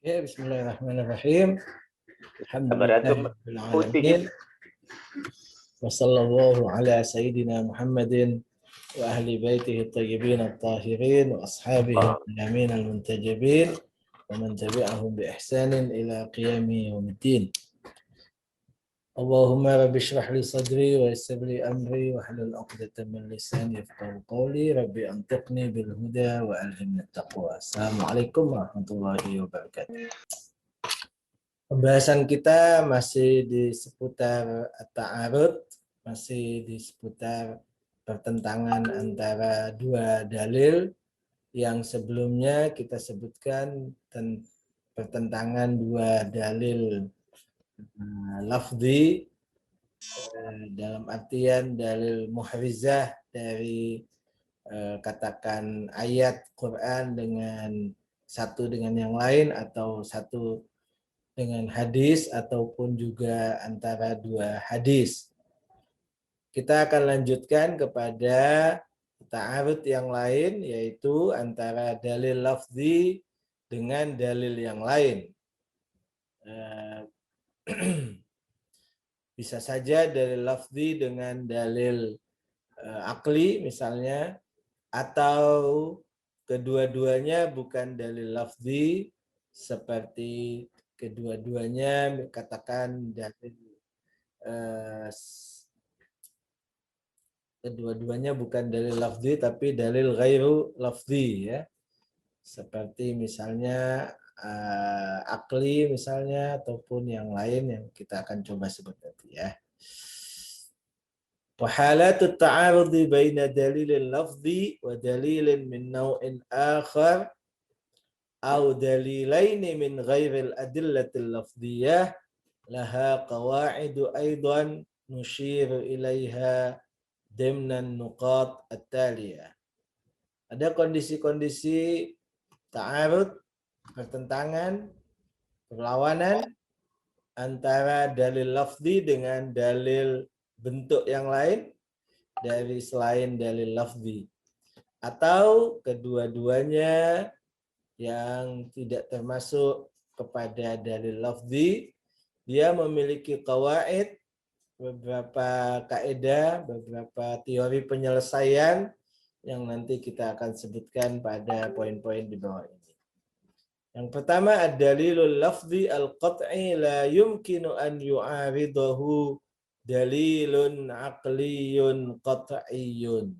Ya, bismillahirrahmanirrahim. Baradum Alhamdulillahirabbil putih. alamin. Wa sallallahu ala sayyidina Muhammadin wa ahli baitihi at-tayyibin at-tahirin wa ashabihi al-yamin al-muntajibin wa man tabi'ahum bi ihsanin ila qiyami yaumiddin. Allahumma rabbi shrah li sadri wa yassir li amri wa hlul 'uqdatam min lisani yafqahu qawli rabbi antiqni bil huda wa alhimni at-taqwa. Assalamualaikum warahmatullahi wabarakatuh. Pembahasan kita masih di seputar ta'arud, masih di seputar pertentangan antara dua dalil yang sebelumnya kita sebutkan pertentangan dua dalil lafzi dalam artian dalil muhrizah dari katakan ayat Quran dengan satu dengan yang lain atau satu dengan hadis ataupun juga antara dua hadis. Kita akan lanjutkan kepada ta'arud yang lain, yaitu antara dalil lafzi dengan dalil yang lain. Bisa saja dalil lafzi dengan dalil akli misalnya, atau kedua-duanya bukan dalil lafzi seperti kedua-duanya katakan dalil kedua-duanya bukan dalil lafzi tapi dalil ghairu lafzi ya. Seperti misalnya akli misalnya ataupun yang lain yang kita akan coba sebut nanti ya. Wa halatut ta'arudi baina dalilin lafzi wa dalilin min naw'in akhar أو دليلين من غير الأدلة اللفظية لها قواعد أيضا نشير إليها ضمن النقاط التالية. Ada kondisi-kondisi ta'arud, pertentangan, perlawanan antara dalil lafzi dengan dalil bentuk yang lain dari selain dalil lafzi, atau kedua-duanya yang tidak termasuk kepada dalil lafzi, dia memiliki qawaid, beberapa kaidah, beberapa teori penyelesaian yang nanti kita akan sebutkan pada poin-poin di bawah ini. Yang pertama, ad-dalilul lafzi al-qat'i la yumkinu an yu'aridahu dalilun aqliyun qat'iyyun.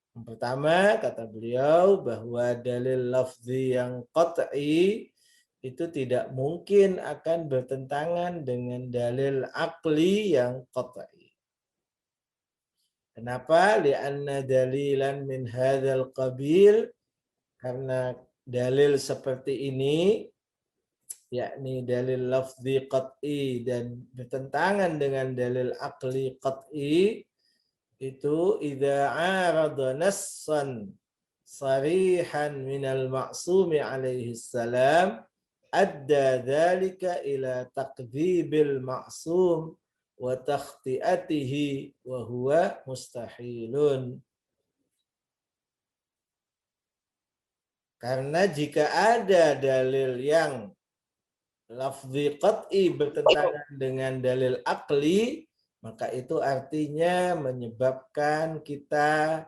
Yang pertama, kata beliau bahwa dalil lafzi yang qat'i itu tidak mungkin akan bertentangan dengan dalil akli yang qat'i. Kenapa? Lianna dalilan min hadzal qabil, karena dalil seperti ini, yakni dalil lafzi qat'i dan bertentangan dengan dalil akli qat'i, itu idza arada nassan sarihan minal ma'sumi alaihi salam adda dzalika ila takdzibil ma'sum wa takhti'atihi wa huwa mustahilun. Karena jika ada dalil yang lafzi qat'i bertentangan dengan dalil akli, maka itu artinya menyebabkan kita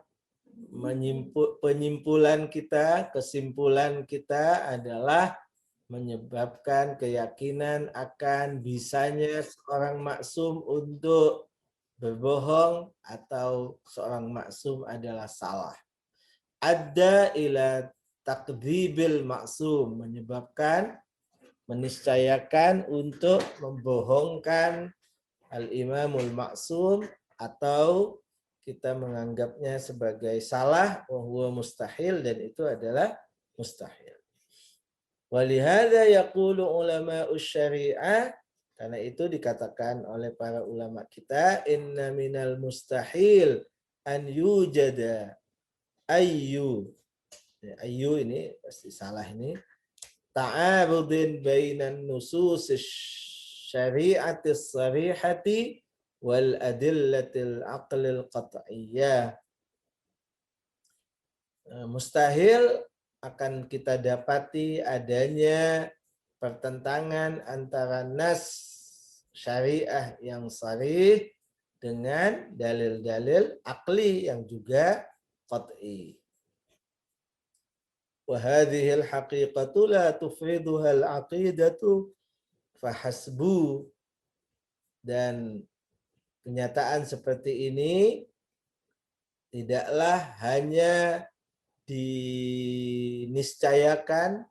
penyimpulan kita, kesimpulan kita adalah menyebabkan keyakinan akan bisanya seorang maksum untuk berbohong atau seorang maksum adalah salah. Adda ila takdzibil maksum, menyebabkan, meniscayakan untuk membohongkan al-imamul maksum atau kita menganggapnya sebagai salah, wa huwa mustahil, dan itu adalah mustahil. Walihada yaqulu ulama'us syari'ah, karena itu dikatakan oleh para ulama kita, inna minal mustahil an yujada ayyu ini pasti salah ini, ta'arudin bainan nusus syari'atis sarihati wal adillatil aqlil qat'iyyah. Mustahil akan kita dapati adanya pertentangan antara nas syariah yang sharih dengan dalil-dalil akli yang juga qat'i. Wa hadhihi al-haqiqatu la tufriduha al-aqidatu fahasbu. Dan kenyataan seperti ini tidaklah hanya diniscayakan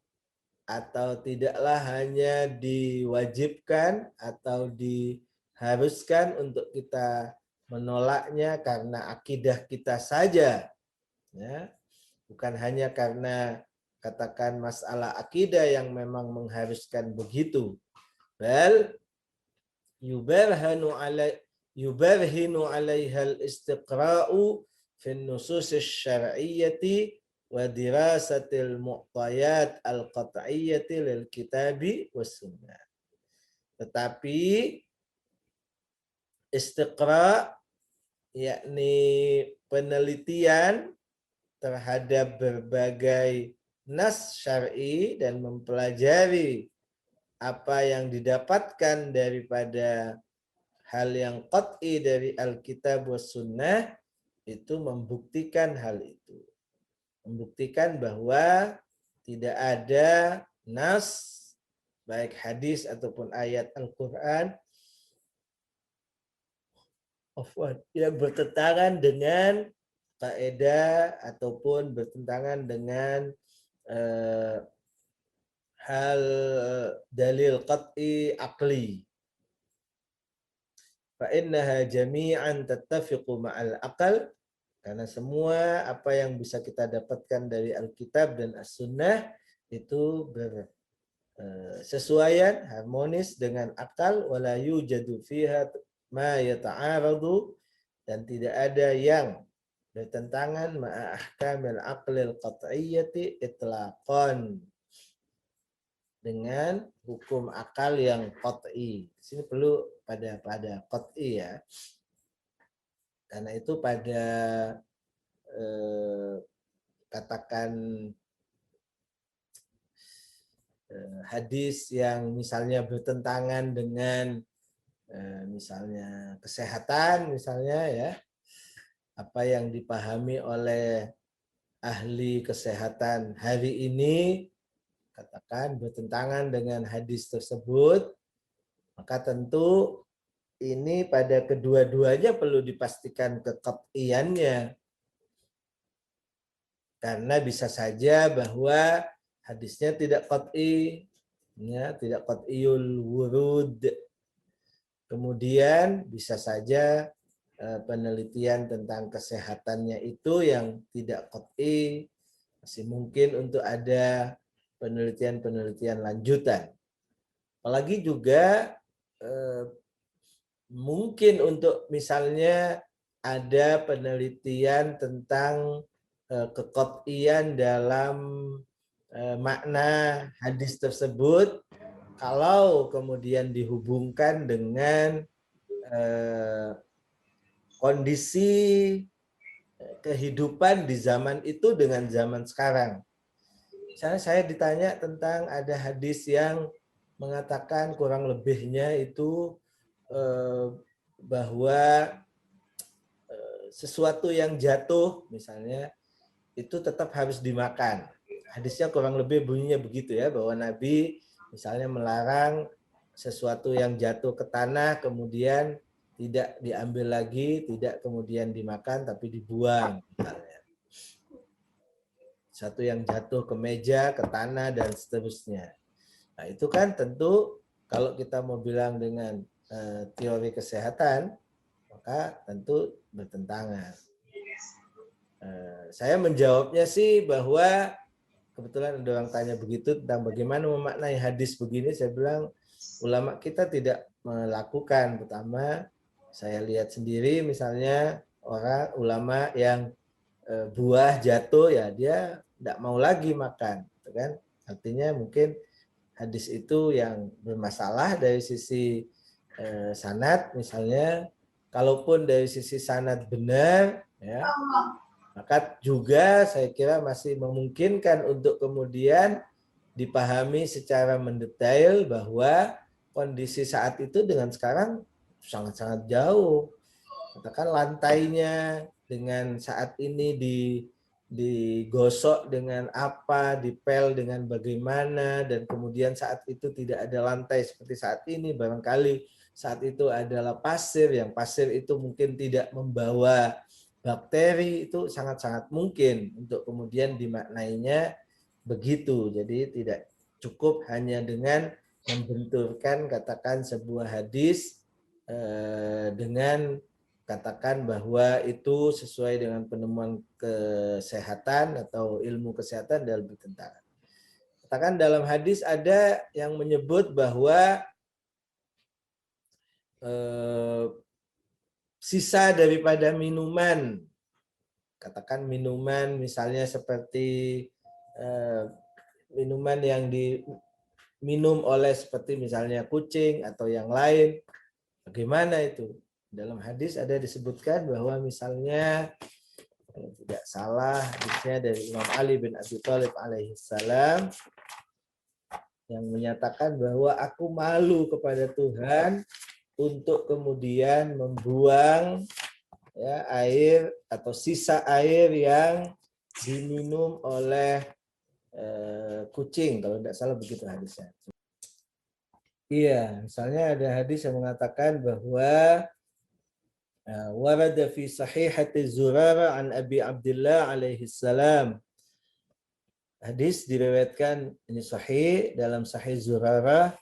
atau tidaklah hanya diwajibkan atau diharuskan untuk kita menolaknya karena akidah kita saja, ya. Bukan hanya karena katakan masalah akidah yang memang mengharuskan begitu. Bal yubarhinu alaiha al-istiqra'u fi an-nusus asy-syar'iyyati wa dirasatil muqtayat al-qat'iyyati lil kitabi was sunnah. Tetapi istiqra, yakni penelitian terhadap berbagai nas syar'i dan mempelajari apa yang didapatkan daripada hal yang qat'i dari Alkitab was sunnah, itu membuktikan hal itu. Membuktikan bahwa tidak ada nas, baik hadis ataupun ayat Al-Quran, yang bertentangan dengan kaidah ataupun bertentangan dengan hal dalil qat'i aqli. Fa innaha jami'an tattafiqu ma'al aqal, karena semua apa yang bisa kita dapatkan dari Alkitab dan As-Sunnah itu bersesuaian, harmonis dengan akal, wala yujadu fiha ma yata'aradu, dan tidak ada yang bertentangan ma'a ahkamil aqlil qat'iyyati itlaqan, dengan hukum akal yang qat'i. Di sini perlu pada qat'i ya. Karena itu pada katakan hadis yang misalnya bertentangan dengan misalnya kesehatan, misalnya ya, apa yang dipahami oleh ahli kesehatan hari ini katakan bertentangan dengan hadis tersebut, maka tentu ini pada kedua-duanya perlu dipastikan keqat'iyannya. Karena bisa saja bahwa hadisnya tidak qat'i, ya, tidak qat'iyul wurud. Kemudian bisa saja penelitian tentang kesehatannya itu yang tidak qat'i, masih mungkin untuk ada penelitian-penelitian lanjutan. Apalagi juga mungkin untuk misalnya ada penelitian tentang keqat'iyan dalam makna hadis tersebut, kalau kemudian dihubungkan dengan kondisi kehidupan di zaman itu dengan zaman sekarang. Misalnya saya ditanya tentang ada hadis yang mengatakan kurang lebihnya itu bahwa sesuatu yang jatuh misalnya itu tetap harus dimakan. Hadisnya kurang lebih bunyinya begitu ya, bahwa Nabi misalnya melarang sesuatu yang jatuh ke tanah kemudian tidak diambil lagi, tidak kemudian dimakan tapi dibuang misalnya. Satu yang jatuh ke meja, ke tanah dan seterusnya. Nah, itu kan tentu kalau kita mau bilang dengan teori kesehatan, maka tentu bertentangan. Saya menjawabnya sih bahwa kebetulan ada orang tanya begitu tentang bagaimana memaknai hadis begini, saya bilang ulama kita tidak melakukan. Pertama, saya lihat sendiri misalnya orang ulama yang buah jatuh ya dia tidak mau lagi makan, kan? Artinya mungkin hadis itu yang bermasalah dari sisi sanad misalnya. Kalaupun dari sisi sanad benar, ya, maka juga saya kira masih memungkinkan untuk kemudian dipahami secara mendetail bahwa kondisi saat itu dengan sekarang sangat-sangat jauh. Katakan lantainya dengan saat ini digosok dengan apa, dipel dengan bagaimana, dan kemudian saat itu tidak ada lantai seperti saat ini, barangkali saat itu adalah pasir, yang pasir itu mungkin tidak membawa bakteri, itu sangat-sangat mungkin untuk kemudian dimaknainya begitu. Jadi tidak cukup hanya dengan membenturkan katakan sebuah hadis dengan katakan bahwa itu sesuai dengan penemuan kesehatan atau ilmu kesehatan dalam bertentangan. Katakan dalam hadis ada yang menyebut bahwa sisa daripada minuman, katakan minuman misalnya seperti minuman yang diminum oleh seperti misalnya kucing atau yang lain, bagaimana itu? Dalam hadis ada disebutkan bahwa misalnya kalau tidak salah hadisnya dari Imam Ali bin Abi Thalib alaihi salam yang menyatakan bahwa aku malu kepada Tuhan untuk kemudian membuang ya, air atau sisa air yang diminum oleh kucing, kalau tidak salah begitu hadisnya. Iya, misalnya ada hadis yang mengatakan bahwa warada fi sahihati Zurarah an Abi Abdullah alaihi salam. Hadis diriwayatkan ini sahih dalam Sahih Zurarah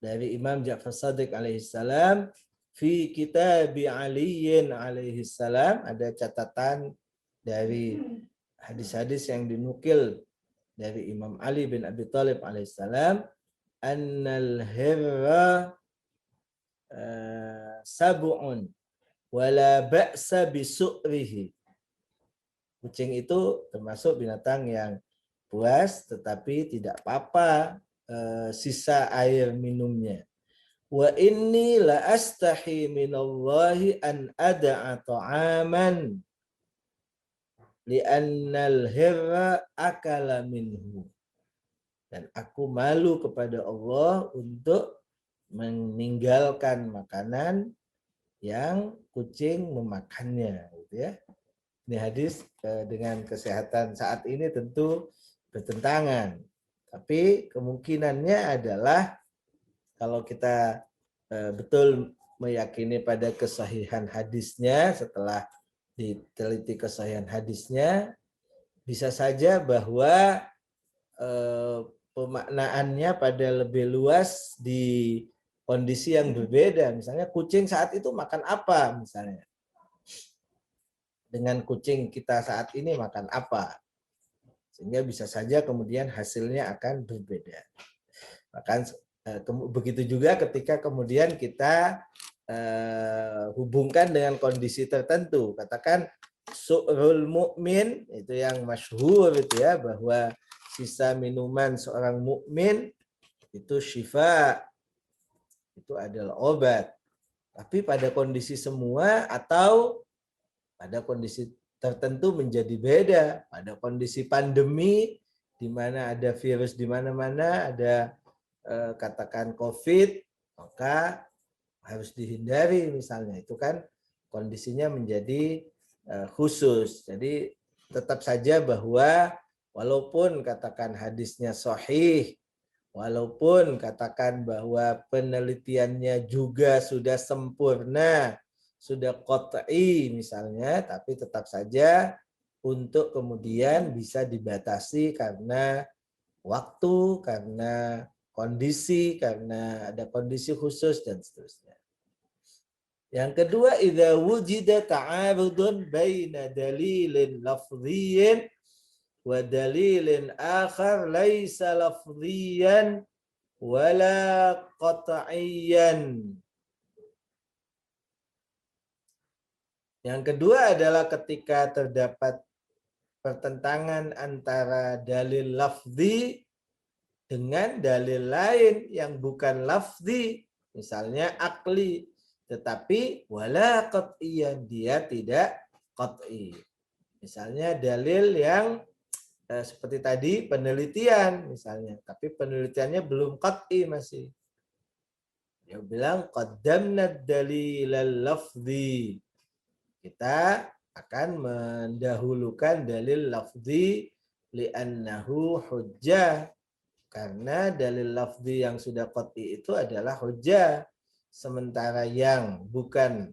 dari Imam Ja'far Shadiq alaihi salam fi kitab Ali alaihi salam, ada catatan dari hadis-hadis yang dinukil dari Imam Ali bin Abi Thalib alaihi salam, annal hirra sab'un wala ba'sa bisu'rihi. Kucing itu termasuk binatang yang buas tetapi tidak apa-apa sisa air minumnya. Wa inni la astahi minallahi an ada'a ta'aman li'annal hirra akala minhu. Dan aku malu kepada Allah untuk meninggalkan makanan yang kucing memakannya, gitu ya. Ini hadis dengan kesehatan saat ini tentu bertentangan. Tapi kemungkinannya adalah kalau kita betul meyakini pada kesahihan hadisnya, setelah diteliti kesahihan hadisnya, bisa saja bahwa pemaknaannya pada lebih luas di kondisi yang berbeda. Misalnya kucing saat itu makan apa misalnya. Dengan kucing kita saat ini makan apa. Sehingga bisa saja kemudian hasilnya akan berbeda. Bahkan begitu juga ketika kemudian kita hubungkan dengan kondisi tertentu. Katakan su'rul mu'min, itu yang masyhur itu ya, bahwa sisa minuman seorang mukmin itu syifa, itu adalah obat. Tapi pada kondisi semua atau pada kondisi tertentu menjadi beda. Pada kondisi pandemi di mana ada virus di mana-mana, ada katakan COVID, maka harus dihindari misalnya. Itu kan kondisinya menjadi khusus. Jadi tetap saja bahwa walaupun katakan hadisnya sahih, walaupun katakan bahwa penelitiannya juga sudah sempurna, sudah qat'i misalnya, tapi tetap saja untuk kemudian bisa dibatasi karena waktu, karena kondisi, karena ada kondisi khusus dan seterusnya. Yang kedua, idza wujida ta'arudun baina dalilin lafdhiyyin wa dalilin akhar laisa lafdhiyan wala qat'iyan. Yang kedua adalah ketika terdapat pertentangan antara dalil lafzi dengan dalil lain yang bukan lafzi, misalnya akli, tetapi wala qat'iyan, dia tidak qat'i. Misalnya dalil yang seperti tadi penelitian misalnya, tapi penelitiannya belum qat'i masih. Dia bilang qaddamna dalilal lafzi. Kita akan mendahulukan dalil lafzi li'annahu hujjah. Karena dalil lafzi yang sudah qat'i itu adalah hujjah. Sementara yang bukan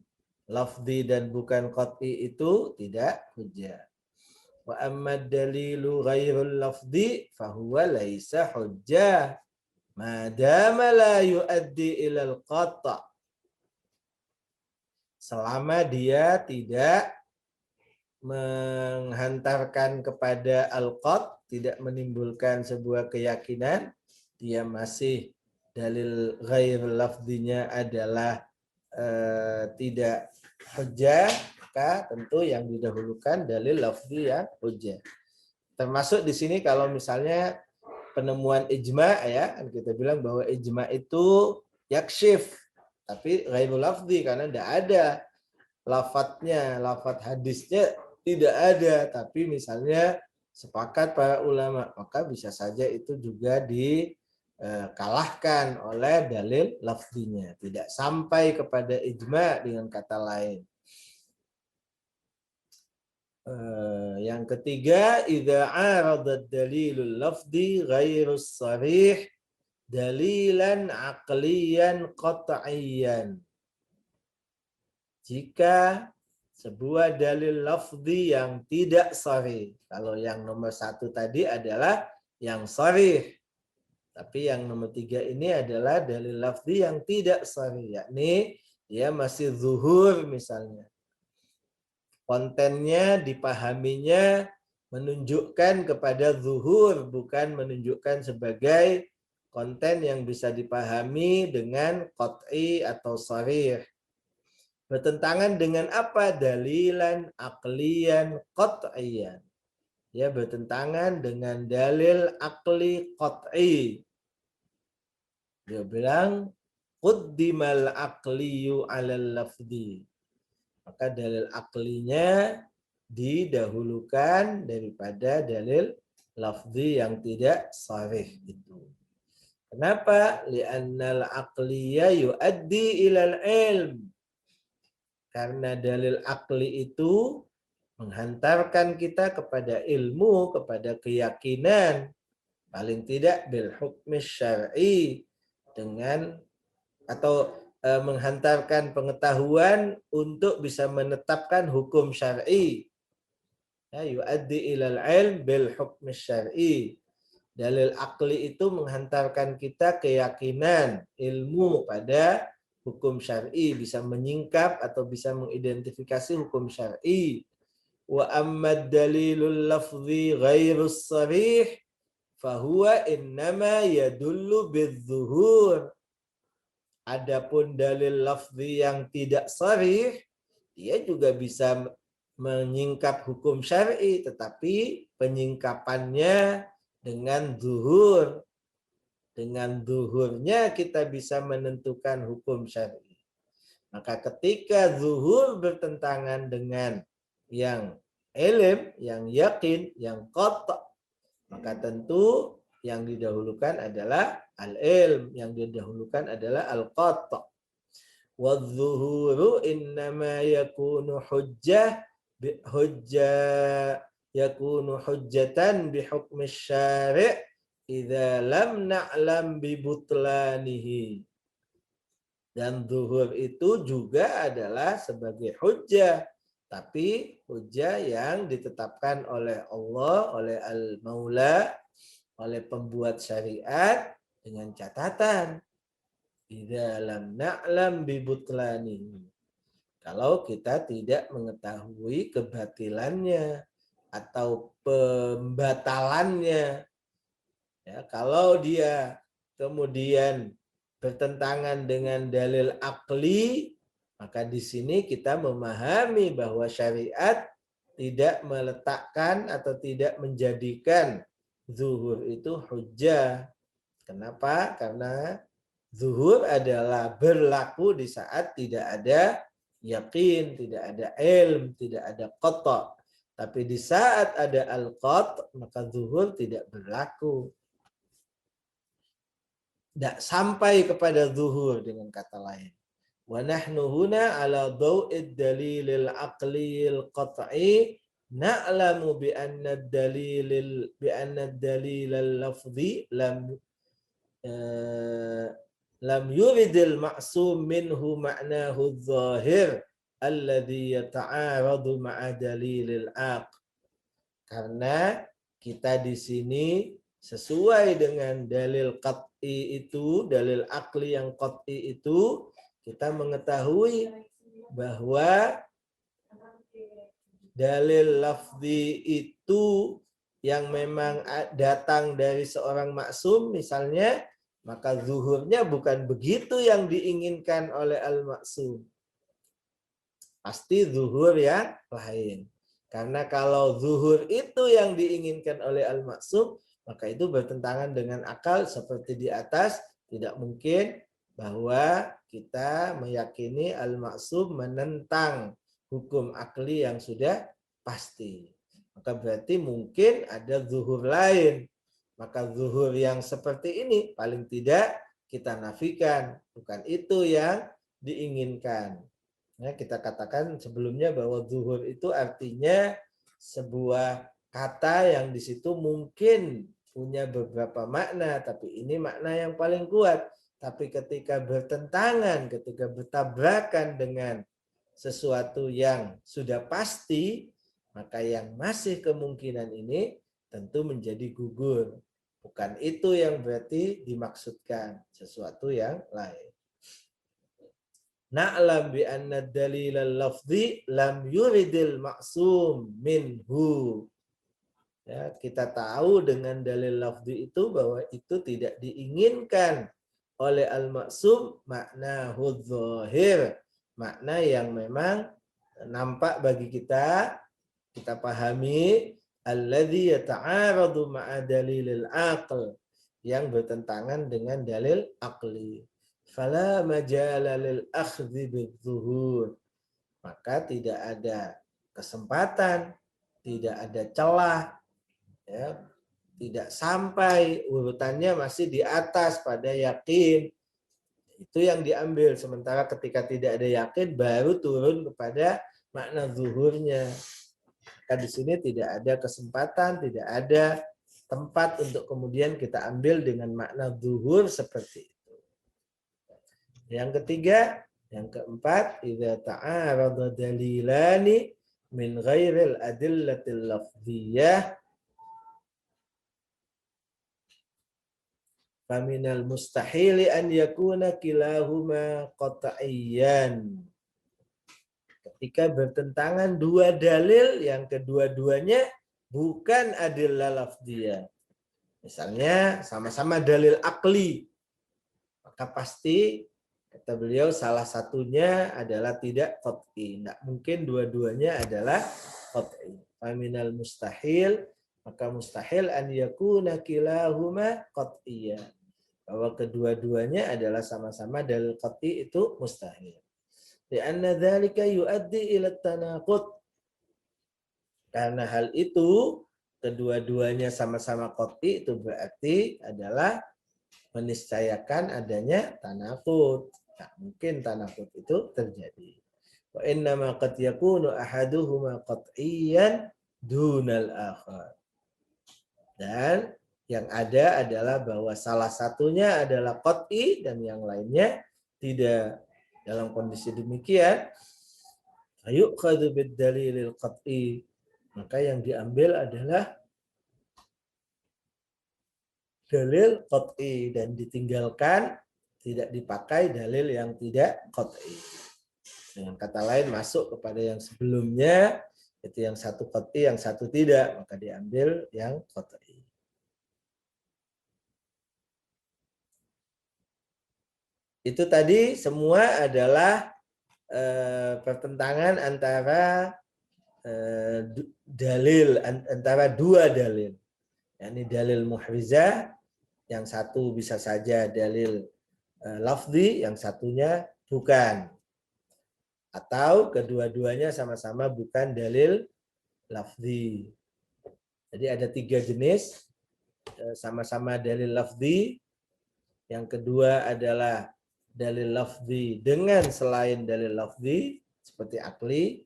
lafzi dan bukan qat'i itu tidak hujjah. Wa amma dalilu ghairul lafzi fahuwa laisa hujjah ma dama la yuaddi ilal qata'. Selama dia tidak menghantarkan kepada al-qat', tidak menimbulkan sebuah keyakinan, dia masih dalil ghair lafzinya adalah tidak hujjah, maka tentu yang didahulukan dalil lafzi yang hujjah. Termasuk di sini kalau misalnya penemuan ijma ya, kita bilang bahwa ijma itu yakshif, tapi ghairul lafzi karena tidak ada lafadznya, lafadz hadisnya tidak ada, tapi misalnya sepakat para ulama, maka bisa saja itu juga dikalahkan oleh dalil lafzinya, tidak sampai kepada ijma dengan kata lain. Yang ketiga, idza arada dalilul lafzi ghairus sharih dalilan aqliyan qat'iyyan. Jika sebuah dalil lafzi yang tidak sharih, kalau yang nomor 1 tadi adalah yang sharih, tapi yang nomor 3 ini adalah dalil lafzi yang tidak sharih, yakni dia masih zuhur misalnya. Kontennya, dipahaminya menunjukkan kepada zuhur, bukan menunjukkan sebagai konten yang bisa dipahami dengan qat'i atau sharih. Bertentangan dengan apa? Dalilan aqliyan qat'iyan. Ya, bertentangan dengan dalil aqli qat'i. Dia bilang quddimal aqliyu 'alal lafzi. Maka dalil aqlinya didahulukan daripada dalil lafzi yang tidak sharih itu. Kenapa? Li'annal aqliya yuaddi ilal ilm. Karena dalil aqli itu menghantarkan kita kepada ilmu, kepada keyakinan, paling tidak bil hukmi syar'i, dengan atau menghantarkan pengetahuan untuk bisa menetapkan hukum syar'i. Ya, yuaddi ilal ilm bil hukmi syar'i. Dalil aqli itu menghantarkan kita keyakinan, ilmu pada hukum syar'i, bisa menyingkap atau bisa mengidentifikasi hukum syar'i. Wa amma dalilul lafzi ghairus sharih fahuwa innama yadullu bizzuhur. Adapun dalil lafzi yang tidak sharih, dia juga bisa menyingkap hukum syar'i, tetapi penyingkapannya dengan zuhur. Dengan zuhurnya kita bisa menentukan hukum syar'i. Maka ketika zuhur bertentangan dengan yang ilm, yang yakin, yang qata', maka tentu yang didahulukan adalah al-ilm, yang didahulukan adalah al-qata'. Wadzuhuru innama yakunu yakunu hujjatan bihukmi syari' idza lam na'lam bibutlanihi. Dan zuhur itu juga adalah sebagai hujjah, tapi hujjah yang ditetapkan oleh Allah, oleh Al-Maula, oleh pembuat syariat, dengan catatan idza lam na'lam bibutlanihi. Kalau kita tidak mengetahui kebatilannya atau pembatalannya. Ya, kalau dia kemudian bertentangan dengan dalil akli, maka di sini kita memahami bahwa syariat tidak meletakkan atau tidak menjadikan zuhur itu hujjah. Kenapa? Karena zuhur adalah berlaku di saat tidak ada yakin, tidak ada ilm, tidak ada qata'. Tapi di saat ada al-qat, maka zuhur tidak berlaku. Tidak sampai kepada zuhur dengan kata lain. Wa nahnu huna ala daw'id dalilil aqlil qat'i na'lamu bi anna dalilal lafzi lam yuridil ma'sum minhu ma'nahu zahir alladhi yata'aradu ma'a dalilil aq. Karena kita di sini sesuai dengan dalil qat'i itu, dalil akli yang qat'i itu, kita mengetahui bahwa dalil lafzi itu yang memang datang dari seorang maksum misalnya, maka zuhurnya bukan begitu yang diinginkan oleh al-maksum. Pasti zuhur yang lain. Karena kalau zuhur itu yang diinginkan oleh al-maksum, maka itu bertentangan dengan akal seperti di atas. Tidak mungkin bahwa kita meyakini al-maksum menentang hukum akli yang sudah pasti. Maka berarti mungkin ada zuhur lain. Maka zuhur yang seperti ini paling tidak kita nafikan. Bukan itu yang diinginkan. Ya, kita katakan sebelumnya bahwa zuhur itu artinya sebuah kata yang di situ mungkin punya beberapa makna, tapi ini makna yang paling kuat. Tapi ketika bertentangan, ketika bertabrakan dengan sesuatu yang sudah pasti, maka yang masih kemungkinan ini tentu menjadi gugur. Bukan itu yang berarti dimaksudkan, sesuatu yang lain. Na'lam bi anna dalilal lafzi lam yuridil maksum minhu. Ya, kita tahu dengan dalil lafzi itu bahwa itu tidak diinginkan oleh al-maksum makna zahir, makna yang memang nampak bagi kita pahami alladzi yata'aradu ma'a dalilil aql, yang bertentangan dengan dalil akli. Fala majala lil akhdhi bizuhur, maka tidak ada kesempatan, tidak ada celah, ya, tidak sampai urutannya masih di atas pada yakin, itu yang diambil. Sementara ketika tidak ada yakin baru turun kepada makna zuhurnya. Maka di sini tidak ada kesempatan, tidak ada tempat untuk kemudian kita ambil dengan makna zuhur seperti itu. Yang ketiga, yang keempat, idza ta'arada dalilani min ghairil adillatil lafziyah faminal mustahili an yakuna kilahuma qat'iyyan. Ketika bertentangan dua dalil yang kedua-duanya bukan adillah lafziyah. Misalnya sama-sama dalil akli, maka pasti kata beliau salah satunya adalah tidak qat'i. Tidak mungkin dua-duanya adalah qat'i. Faminal mustahil, maka mustahil an yakuna kilahuma qat'iyya. Bahwa kedua-duanya adalah sama-sama dalil qat'i itu mustahil. Lianna dzalika yuaddi ila tanaqud. Karena hal itu kedua-duanya sama-sama qat'i itu berarti adalah meniscayakan adanya tanaqud. Nah, mungkin tanaqud itu terjadi. Wa innama qad yakunu ahaduhuma qat'iyyan dunal akhar. Dan yang ada adalah bahwa salah satunya adalah qat'i dan yang lainnya tidak. Dalam kondisi demikian, ayukhadhu bid dalilil qat'i, maka yang diambil adalah dalil qat'i dan ditinggalkan, tidak dipakai dalil yang tidak qat'i. Dengan kata lain masuk kepada yang sebelumnya, itu yang satu qat'i, yang satu tidak, maka diambil yang qat'i. Itu tadi semua adalah pertentangan antara dalil, antara dua dalil. Ini dalil muhrizah, yang satu bisa saja dalil lafzi, yang satunya bukan. Atau kedua-duanya sama-sama bukan dalil lafzi. Jadi ada 3 jenis, sama-sama dalil lafzi. Yang kedua adalah dalil lafzi dengan selain dalil lafzi seperti akli,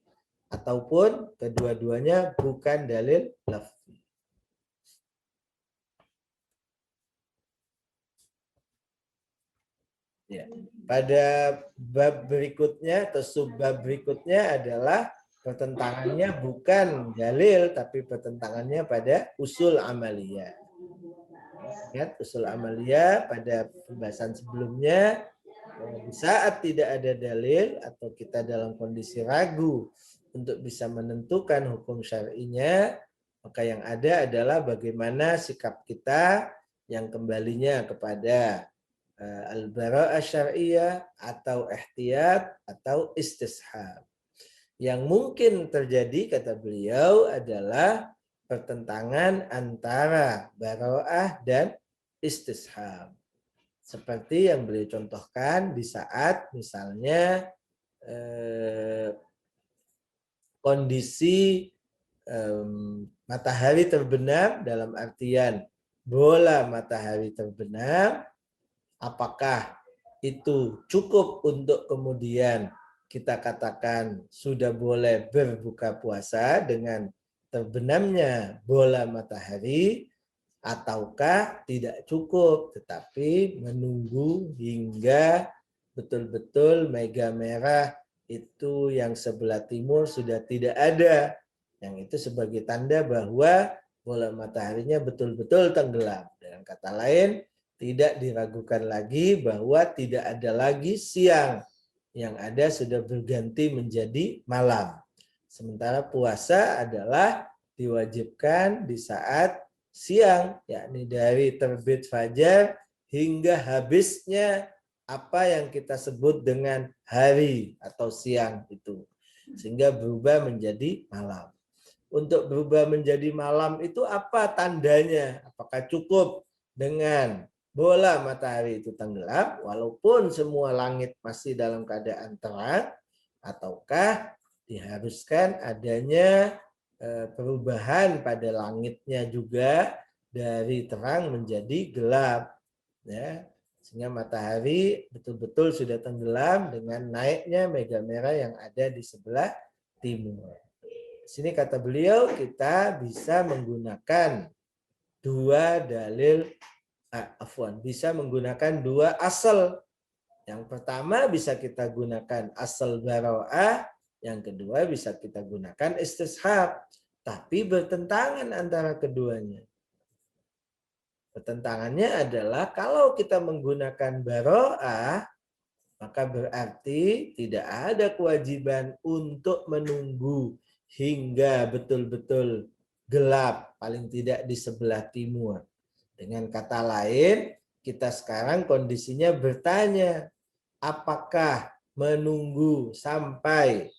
ataupun kedua-duanya bukan dalil lafzi. Ya. Pada bab berikutnya atau subbab berikutnya adalah pertentangannya bukan dalil tapi pertentangannya pada usul amaliyah. Ingat usul amaliyah pada pembahasan sebelumnya, di saat tidak ada dalil atau kita dalam kondisi ragu untuk bisa menentukan hukum syar'inya, maka yang ada adalah bagaimana sikap kita yang kembalinya kepada al-bara'ah syar'iyah atau ihtiyat atau istishab. Yang mungkin terjadi, kata beliau, adalah pertentangan antara bara'ah dan istishab. Seperti yang beliau contohkan di saat misalnya kondisi matahari terbenam, dalam artian bola matahari terbenam, apakah itu cukup untuk kemudian kita katakan sudah boleh berbuka puasa dengan terbenamnya bola matahari, ataukah tidak cukup tetapi menunggu hingga betul-betul mega merah itu yang sebelah timur sudah tidak ada, yang itu sebagai tanda bahwa bola mataharinya betul-betul tenggelam. Dengan kata lain, tidak diragukan lagi bahwa tidak ada lagi siang, yang ada sudah berganti menjadi malam. Sementara puasa adalah diwajibkan di saat siang, yakni dari terbit fajar hingga habisnya apa yang kita sebut dengan hari atau siang itu, sehingga berubah menjadi malam. Untuk berubah menjadi malam itu apa tandanya? Apakah cukup dengan bola matahari itu tenggelam walaupun semua langit masih dalam keadaan terang, ataukah diharuskan adanya perubahan pada langitnya juga dari terang menjadi gelap, ya, sehingga matahari betul-betul sudah tenggelam dengan naiknya mega merah yang ada di sebelah timur. Di sini kata beliau kita bisa menggunakan dua dalil, bisa menggunakan dua asal. Yang pertama bisa kita gunakan asal bara'ah, yang kedua bisa kita gunakan istishab. Tapi bertentangan antara keduanya. Pertentangannya adalah kalau kita menggunakan bara'ah, maka berarti tidak ada kewajiban untuk menunggu hingga betul-betul gelap, paling tidak di sebelah timur. Dengan kata lain, kita sekarang kondisinya bertanya, apakah menunggu sampai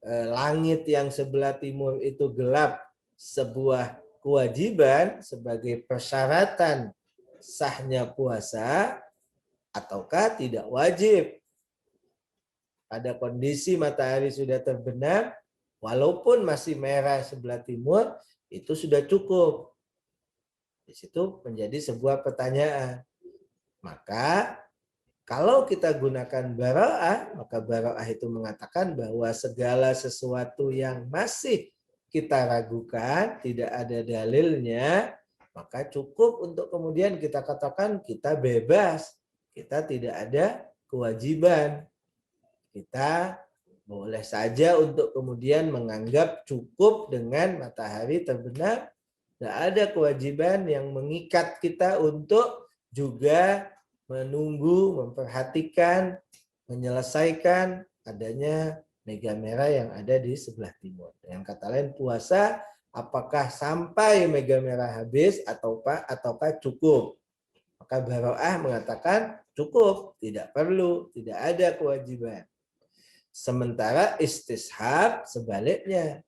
langit yang sebelah timur itu gelap sebuah kewajiban sebagai persyaratan sahnya puasa, ataukah tidak wajib? Pada kondisi matahari sudah terbenam, walaupun masih merah sebelah timur, itu sudah cukup. Di situ menjadi sebuah pertanyaan. Maka kalau kita gunakan bara'ah, maka bara'ah itu mengatakan bahwa segala sesuatu yang masih kita ragukan, tidak ada dalilnya, maka cukup untuk kemudian kita katakan kita bebas. Kita tidak ada kewajiban. Kita boleh saja untuk kemudian menganggap cukup dengan matahari terbenam. Tidak ada kewajiban yang mengikat kita untuk juga menunggu, memperhatikan, menyelesaikan adanya mega merah yang ada di sebelah timur. Dengan kata lain, puasa apakah sampai mega merah habis ataukah cukup? Maka bara'ah mengatakan cukup, tidak perlu, tidak ada kewajiban. Sementara istishab sebaliknya.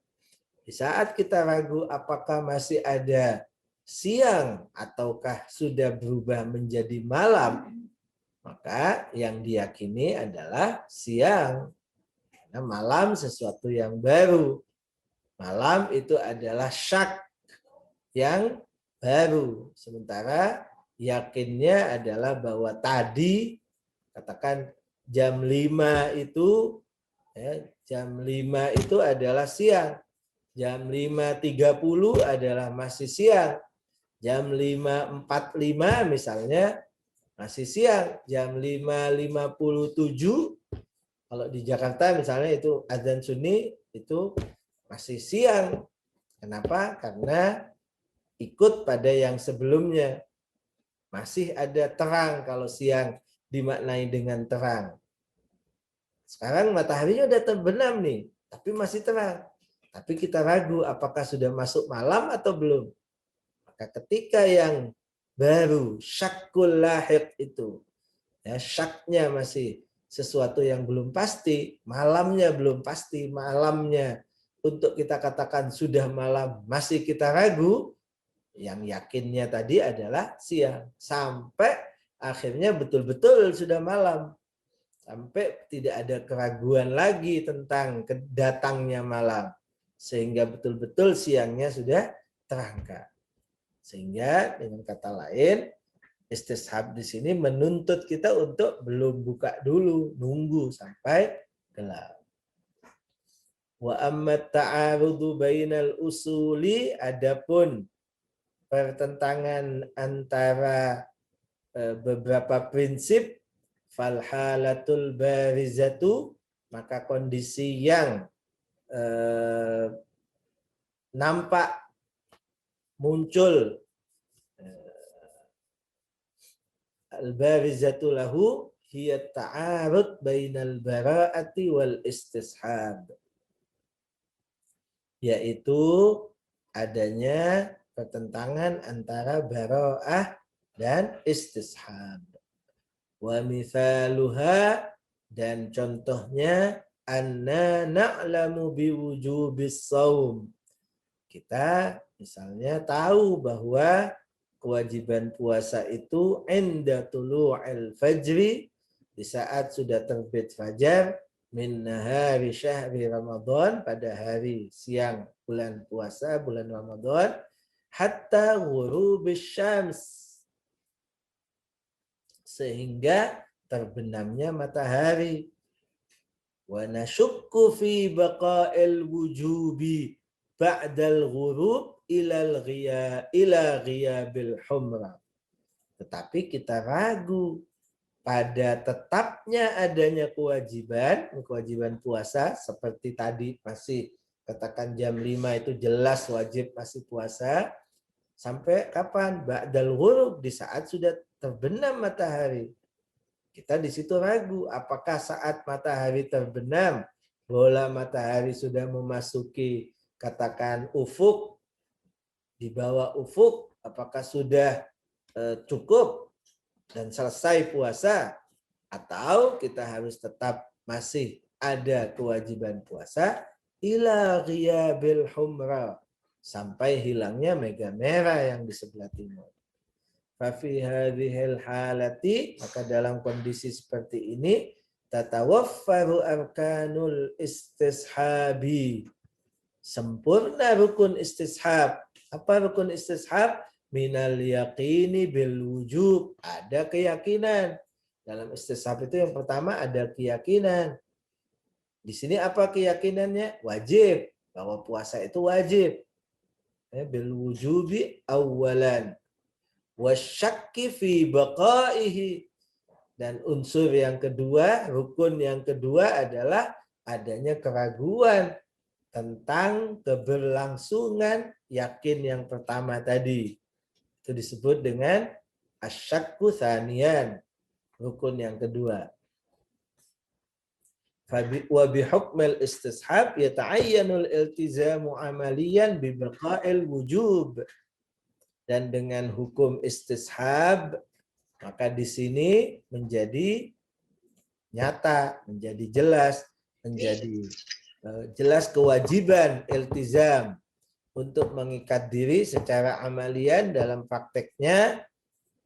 Di saat kita ragu apakah masih ada siang ataukah sudah berubah menjadi malam, maka yang diyakini adalah siang. Karena malam sesuatu yang baru. Malam itu adalah syak yang baru. Sementara yakinnya adalah bahwa tadi katakan jam 5 itu jam 5 itu adalah siang. Jam 5.30 adalah masih siang. Jam 5.45 misalnya masih siang. Jam 5.57 kalau di Jakarta misalnya itu azan sunni itu masih siang. Kenapa? Karena ikut pada yang sebelumnya. Masih ada terang kalau siang dimaknai dengan terang. Sekarang mataharinya udah terbenam nih, tapi masih terang. Tapi kita ragu apakah sudah masuk malam atau belum. Maka ketika yang baru, syakkul lahiq itu, ya, syaknya masih sesuatu yang belum pasti, malamnya belum pasti, malamnya untuk kita katakan sudah malam, masih kita ragu, yang yakinnya tadi adalah siang. Sampai akhirnya betul-betul sudah malam. Sampai tidak ada keraguan lagi tentang datangnya malam. Sehingga betul-betul siangnya sudah terangkat. Sehingga dengan kata lain, istishab di sini menuntut kita untuk belum buka dulu, nunggu sampai gelap. Wa amma ta'arudu bainal usuli, adapun pertentangan antara beberapa prinsip, fal halatul barizatu, maka kondisi yang nampak muncul al-barizatu lahu hiya ta'arud bainal bara'ati wal istishab, yaitu adanya pertentangan antara bara'ah dan istishab. Wa mithaluha, dan contohnya anna na'lamu biwujubis shaum. Kita misalnya tahu bahwa kewajiban puasa itu inda tulu'il fajri, di saat sudah terbit fajar, min nahari syahri Ramadan, pada hari siang bulan puasa, bulan Ramadan, hatta ghurubis syams, sehingga terbenamnya matahari. Wa nasyukku fi baqa'il wujubi ba'dal ghurub ila ghiyabil humra. Tetapi kita ragu pada tetapnya adanya kewajiban puasa, seperti tadi masih katakan jam 5 itu jelas wajib masih puasa, sampai kapan? Ba'dal ghurub, di saat sudah terbenam matahari. Kita di situ ragu, apakah saat matahari terbenam, bola matahari sudah memasuki katakan ufuk, di bawah ufuk, apakah sudah cukup dan selesai puasa, atau kita harus tetap masih ada kewajiban puasa ila ghiyabil humra, sampai hilangnya mega merah yang di sebelah timur. Fafi hadhil halati, maka dalam kondisi seperti ini tatawaffaru arkanul istishabi, sempurna rukun istishab. Apa rukun istishab? Minal yaqini bil wujub, ada keyakinan. Dalam istishab itu yang pertama ada keyakinan. Di sini apa keyakinannya? Wajib, bahwa puasa itu wajib. Bil wujubi awalan. Wasyakki fi baqaihi, dan unsur yang kedua, rukun yang kedua adalah adanya keraguan tentang keberlangsungan yakin yang pertama tadi. Itu disebut dengan asyakku tsaniyan, rukun yang kedua. Wa bihukmil istishab yata'ayyanul iltizamu amaliyan bi baqa'il wujub. Dan dengan hukum istishab, maka di sini menjadi nyata, menjadi jelas kewajiban iltizam untuk mengikat diri secara amalian dalam prakteknya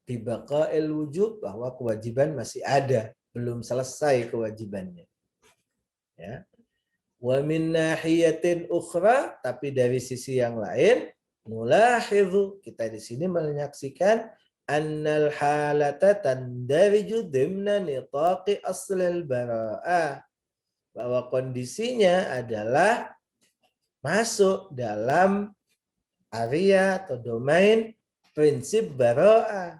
bi baqa'il wujub, bahwa kewajiban masih ada, belum selesai kewajibannya. Ya. Wa min nahiyatin ukhra, tapi dari sisi yang lain, nulahidhu, kita di sini menyaksikan annal halata tandariju dimna nitaqi aslil bara'ah, bahwa kondisinya adalah masuk dalam area atau domain prinsip bara'ah.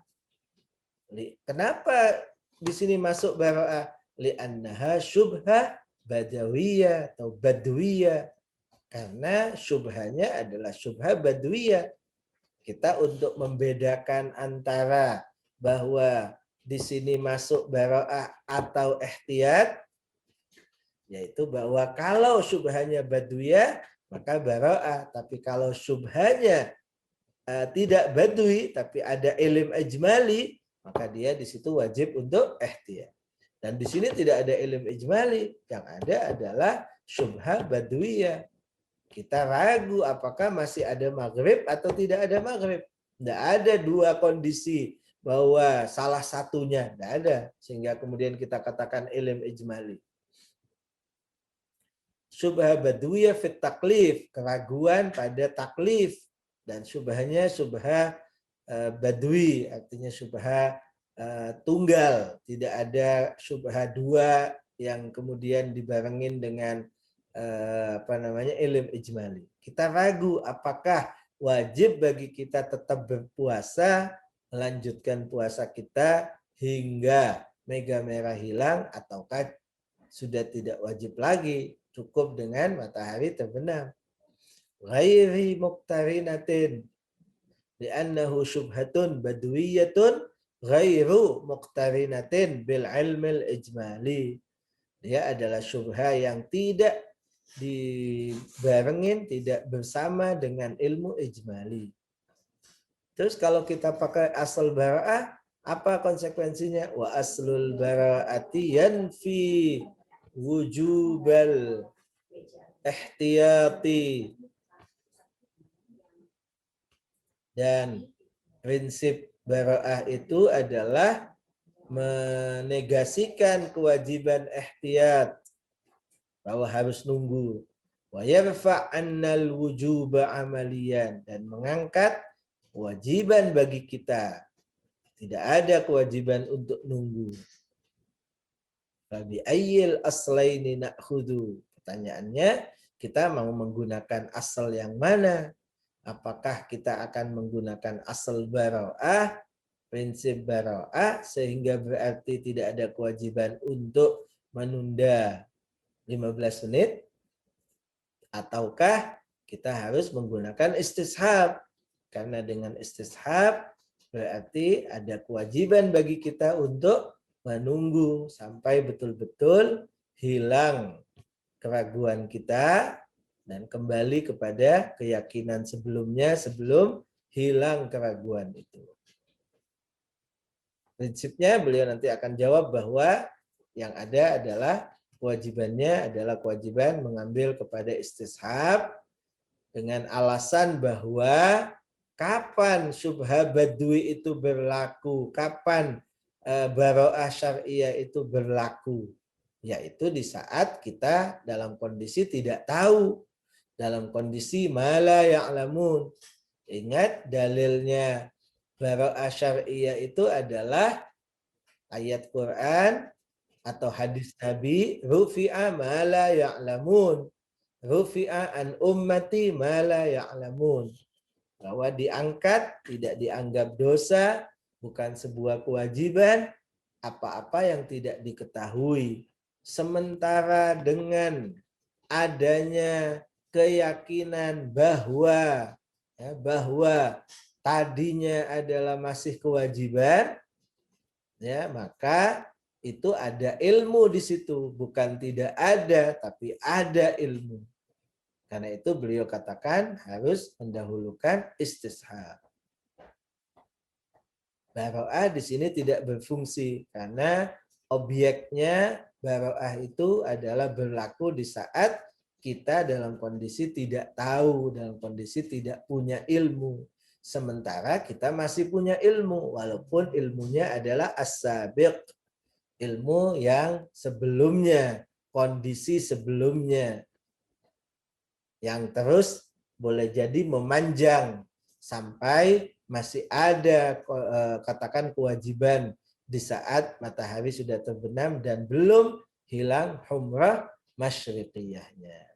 Kenapa di sini masuk bara'ah? Li'annaha syubhah badawiyah atau badwiyah. Karena syubhanya adalah syubhah badwiyah. Kita untuk membedakan antara bahwa di sini masuk bara'ah atau ihtiyat, yaitu bahwa kalau syubhanya badwiyah, maka bara'ah. Tapi kalau syubhanya tidak badui, tapi ada ilm ijmali, maka dia di situ wajib untuk ihtiyat. Dan di sini tidak ada ilm ijmali, yang ada adalah syubhah badwiyah. Kita ragu apakah masih ada maghrib atau tidak ada maghrib. Tidak ada dua kondisi bahwa salah satunya, tidak ada. Sehingga kemudian kita katakan ilm ijmali. Syubhah badwiyah fit taklif, keraguan pada taklif. Dan syubhahnya syubhah badwi, artinya syubhah tunggal, tidak ada syubhah dua yang kemudian dibarengin dengan ilm ijmali. Kita ragu apakah wajib bagi kita tetap berpuasa, melanjutkan puasa kita hingga mega merah hilang, ataukah sudah tidak wajib lagi, cukup dengan matahari terbenam. Ghairi muqtarinatin li'annahu syubhatun badwiyatun ghairu muqtarinatin bil ilmil ijmali. Dia adalah syubhah yang tidak dibarengin, tidak bersama dengan ilmu ijmali. Terus kalau kita pakai asal bara'ah, apa konsekuensinya? Wa aslul bara'ati yanfi wujubal ihtiyati. Dan prinsip bara'ah itu adalah menegasikan kewajiban ihtiyat, bahwa harus nunggu. Wa yarfa' annal wujuba amaliyan, dan mengangkat kewajiban bagi kita. Tidak ada kewajiban untuk nunggu. Fabi ayyil aslaini na'khudhu. Pertanyaannya, kita mau menggunakan asal yang mana? Apakah kita akan menggunakan asal bara'ah, prinsip bara'ah, sehingga berarti tidak ada kewajiban untuk menunda 15 menit, ataukah kita harus menggunakan istishab? Karena dengan istishab berarti ada kewajiban bagi kita untuk menunggu sampai betul-betul hilang keraguan kita dan kembali kepada keyakinan sebelumnya sebelum hilang keraguan itu. Prinsipnya beliau nanti akan jawab bahwa yang ada adalah kewajibannya adalah kewajiban mengambil kepada istishab dengan alasan bahwa kapan syubhah badui itu berlaku, kapan bara'ah syariah itu berlaku, yaitu di saat kita dalam kondisi tidak tahu, dalam kondisi mala ya'lamun. Ingat dalilnya bara'ah syariah itu adalah ayat Quran atau hadis Nabi, rufi'a ma la ya'lamun, rufi'a an ummati ma la ya'lamun, bahwa diangkat, tidak dianggap dosa, bukan sebuah kewajiban, apa-apa yang tidak diketahui. Sementara dengan adanya keyakinan bahwa tadinya adalah masih kewajiban, ya, maka itu ada ilmu di situ, bukan tidak ada, tapi ada ilmu. Karena itu beliau katakan harus mendahulukan istishab. Bara'ah di sini tidak berfungsi karena objeknya bara'ah itu adalah berlaku di saat kita dalam kondisi tidak tahu, dalam kondisi tidak punya ilmu. Sementara kita masih punya ilmu, walaupun ilmunya adalah as-sabiq, ilmu yang sebelumnya, kondisi sebelumnya. yang terus boleh jadi memanjang sampai masih ada katakan kewajiban di saat matahari sudah terbenam dan belum hilang humrah masyriqiyahnya.